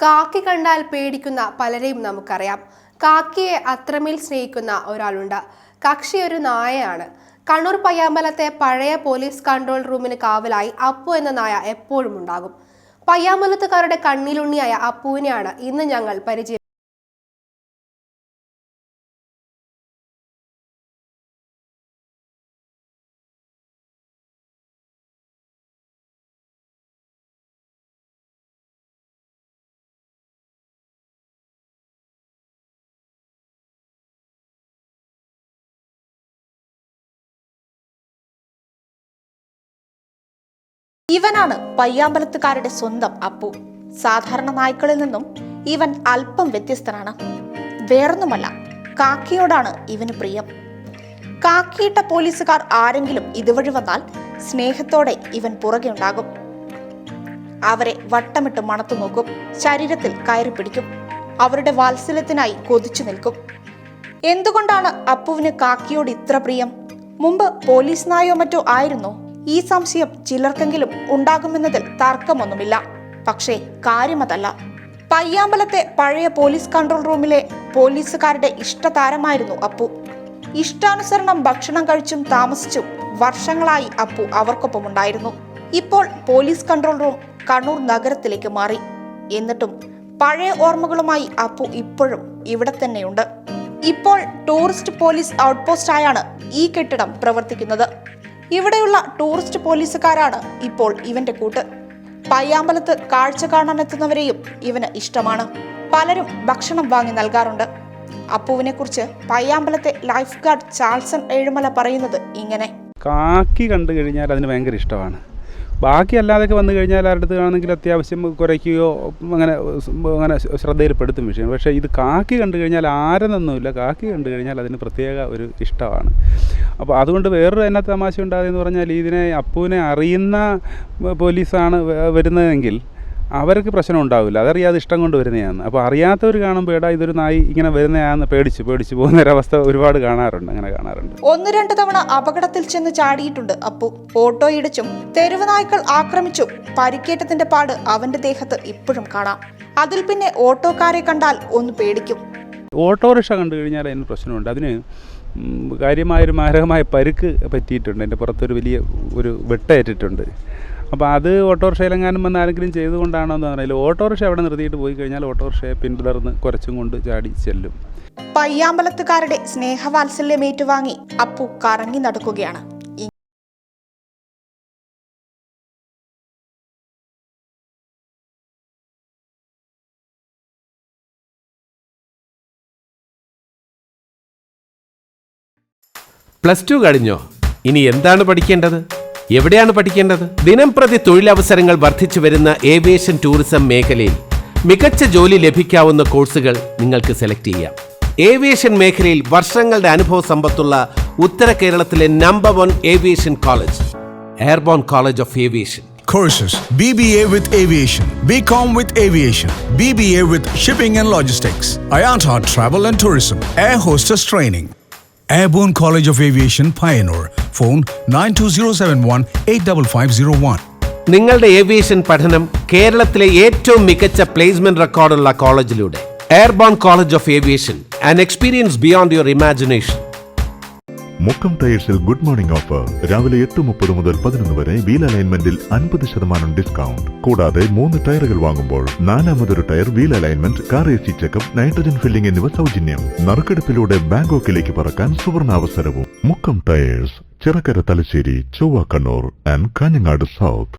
കാക്കി കണ്ടാൽ പേടിക്കുന്ന പലരെയും നമുക്കറിയാം. കാക്കിയെ അത്രമേൽ സ്നേഹിക്കുന്ന ഒരാളുണ്ട്. കക്ഷി ഒരു നായയാണ്. കണ്ണൂർ പയ്യാമ്പലത്തെ പഴയ പോലീസ് കൺട്രോൾ റൂമിന് കാവലായി അപ്പു എന്ന നായ എപ്പോഴും ഉണ്ടാകും. പയ്യാമ്പലത്തുകാരുടെ കണ്ണിലുണ്ണിയായ അപ്പുവിനെയാണ് ഇന്ന് ഞങ്ങൾ പരിചയം. ഇവനാണ് പയ്യാമ്പലത്തുകാരുടെ സ്വന്തം അപ്പു. സാധാരണ നായ്ക്കളിൽ നിന്നും ഇവൻ അല്പം വ്യത്യസ്തനാണ്. വേറൊന്നുമല്ല, കാക്കിയോടാണ് ഇവന് പ്രിയം. കാക്കിയിട്ട പോലീസുകാർ ആരെങ്കിലും ഇതുവഴി വന്നാൽ സ്നേഹത്തോടെ ഇവൻ പുറകെ ഉണ്ടാകും. അവരെ വട്ടമിട്ട് മണത്തു നോക്കും, ശരീരത്തിൽ കയറി പിടിക്കും, അവരുടെ വാത്സല്യത്തിനായി കൊതിച്ചു നിൽക്കും. എന്തുകൊണ്ടാണ് അപ്പുവിന് കാക്കിയോട് ഇത്ര പ്രിയം? മുമ്പ് പോലീസ് നായോ മറ്റോ ആയിരുന്നോ? ഈ സംശയം ചിലർക്കെങ്കിലും ഉണ്ടാകുമെന്നതിൽ തർക്കമൊന്നുമില്ല. പക്ഷേ കാര്യമതല്ല. പയ്യാമ്പലത്തെ പഴയ പോലീസ് കൺട്രോൾ റൂമിലെ പോലീസുകാരുടെ ഇഷ്ടതാരമായിരുന്നു അപ്പു. ഇഷ്ടാനുസരണം ഭക്ഷണം കഴിച്ചും താമസിച്ചും വർഷങ്ങളായി അപ്പു അവർക്കൊപ്പം ഉണ്ടായിരുന്നു. ഇപ്പോൾ പോലീസ് കൺട്രോൾ റൂം കണ്ണൂർ നഗരത്തിലേക്ക് മാറി. എന്നിട്ടും പഴയ ഓർമ്മകളുമായി അപ്പു ഇപ്പോഴും ഇവിടെ തന്നെയുണ്ട്. ഇപ്പോൾ ടൂറിസ്റ്റ് പോലീസ് ഔട്ട്പോസ്റ്റ് ആയാണ് ഈ കെട്ടിടം പ്രവർത്തിക്കുന്നത്. ഇവിടെയുള്ള ടൂറിസ്റ്റ് പോലീസുകാരാണ് ഇപ്പോൾ ഇവന്റെ കൂട്ട്. പയ്യാമ്പലത്ത് കാഴ്ച കാണാനെത്തുന്നവരെയും ഇവന് ഇഷ്ടമാണ്. പലരും ഭക്ഷണം വാങ്ങി നൽകാറുണ്ട്. അപ്പുവിനെ കുറിച്ച് പയ്യാമ്പലത്തെ ലൈഫ് ഗാർഡ് ചാൾസൺ ഏഴുമല പറയുന്നത് ഇങ്ങനെ: കാക്കി കണ്ടു കഴിഞ്ഞാൽ അതിന് ഭയങ്കര ഇഷ്ടമാണ്. ബാക്കി അല്ലാതൊക്കെ വന്നു കഴിഞ്ഞാൽ ആരുടെ അടുത്ത് ആണെങ്കിൽ അത്യാവശ്യം കുറയ്ക്കുകയോ അങ്ങനെ ശ്രദ്ധയിൽപ്പെടുത്തും വിഷയം. പക്ഷേ ഇത് കാക്കി കണ്ടു കഴിഞ്ഞാൽ ആരെന്നൊന്നുമില്ല, കാക്കി കണ്ടു കഴിഞ്ഞാൽ അതിന് പ്രത്യേക ഒരു ഇഷ്ടമാണ്. അപ്പോൾ അതുകൊണ്ട് വേറൊരു എന്നാ തമാശ ഉണ്ടാകുമെന്ന് പറഞ്ഞാൽ, ഇതിനെ അപ്പുവിനെ അറിയുന്ന പോലീസാണ് വരുന്നതെങ്കിൽ അവർക്ക് പ്രശ്നം ഉണ്ടാവില്ല, അതറിയാതെ ഇഷ്ടം കൊണ്ട് വരുന്നതാണ്. അപ്പോൾ അറിയാത്തവർ കാണുമ്പോൾ എടാ ഇതൊരു നായി ഇങ്ങനെ വരുന്നതാണെന്ന് പേടിച്ച് പോകുന്ന ഒരവസ്ഥ ഒരുപാട് കാണാറുണ്ട്. അങ്ങനെ കാണാറുണ്ട്. 1-2 തവണ അപകടത്തിൽ ചെന്ന് ചാടിയിട്ടുണ്ട് അപ്പു. ഓട്ടോ ഇടിച്ചും തെരുവ് നായ്ക്കൾ ആക്രമിച്ചും പരിക്കേറ്റതിന്റെ പാട് അവന്റെ ദേഹത്ത് ഇപ്പോഴും കാണാം. അതിൽ പിന്നെ ഓട്ടോക്കാരെ കണ്ടാൽ ഒന്ന് പേടിക്കും. ഓട്ടോറിക്ഷ കണ്ടു കഴിഞ്ഞാൽ അതിന് പ്രശ്നമുണ്ട്. അതിന് കാര്യമായൊരു മാരകമായ പരുക്ക് പറ്റിയിട്ടുണ്ട്. എൻ്റെ പുറത്തൊരു വലിയ വെട്ടേറ്റിട്ടുണ്ട്. അപ്പോൾ അത് ഓട്ടോറിക്ഷയിലെങ്ങാനും വന്ന് ആരെങ്കിലും ചെയ്തുകൊണ്ടാണോ എന്ന് അറിയില്ല. ഓട്ടോറിക്ഷ അവിടെ നിർത്തിയിട്ട് പോയി കഴിഞ്ഞാൽ ഓട്ടോറിക്ഷയെ പിന്തുടർന്ന് കുറച്ചും കൊണ്ട് ചാടി ചെല്ലും. പയ്യാമ്പലത്തുകാരുടെ സ്നേഹവാത്സല്യം ഏറ്റുവാങ്ങി അപ്പു കറങ്ങി നടക്കുകയാണ്. +2 കഴിഞ്ഞോ? ഇനി എന്താണ് പഠിക്കേണ്ടത്? എവിടെയാണ് പഠിക്കേണ്ടത്? ദിനംപ്രതി തൊഴിലവസരങ്ങൾ വർദ്ധിച്ചു വരുന്ന ഏവിയേഷൻ ടൂറിസം മേഖലയിൽ മികച്ച ജോലി ലഭിക്കാവുന്ന കോഴ്സുകൾ നിങ്ങൾക്ക് സെലക്ട് ചെയ്യാം. ഏവിയേഷൻ മേഖലയിൽ വർഷങ്ങളുടെ അനുഭവ സമ്പത്തുള്ള ഉത്തര കേരളത്തിലെ number 1 aviation college, airborne College of aviation. Courses: BBA with Aviation, BCom with Aviation, BBA with Shipping and Logistics, IATA Travel and Tourism, Air Hostess Training. Airborne College of Aviation, Pioneer. Phone 9207185501. നിങ്ങളുടെ aviation പഠനം കേരളത്തിലെ ഏറ്റവും മികച്ച placement റെക്കോർഡുള്ള കോളേജിലൂടെ. Airborne College of Aviation, an experience beyond your imagination. Mukkam ടയേഴ്സിൽ good morning offer. രാവിലെ 8:30 മുതൽ 11 വരെ വീൽ അലൈൻമെന്റിൽ 50% ഡിസ്കൗണ്ട്. കൂടാതെ 3 ടയറുകൾ വാങ്ങുമ്പോൾ 4ാമതൊരു tyre, wheel alignment, car AC checkup, nitrogen filling എന്നിവ സൗജന്യം. നറുക്കെടുപ്പിലൂടെ ബാങ്കോക്കിലേക്ക് പറക്കാൻ സുവർണാവസരവും. Mukkam tyres, Chirakkara, Thalassery, Chovva, Kannur and Kanhangad south.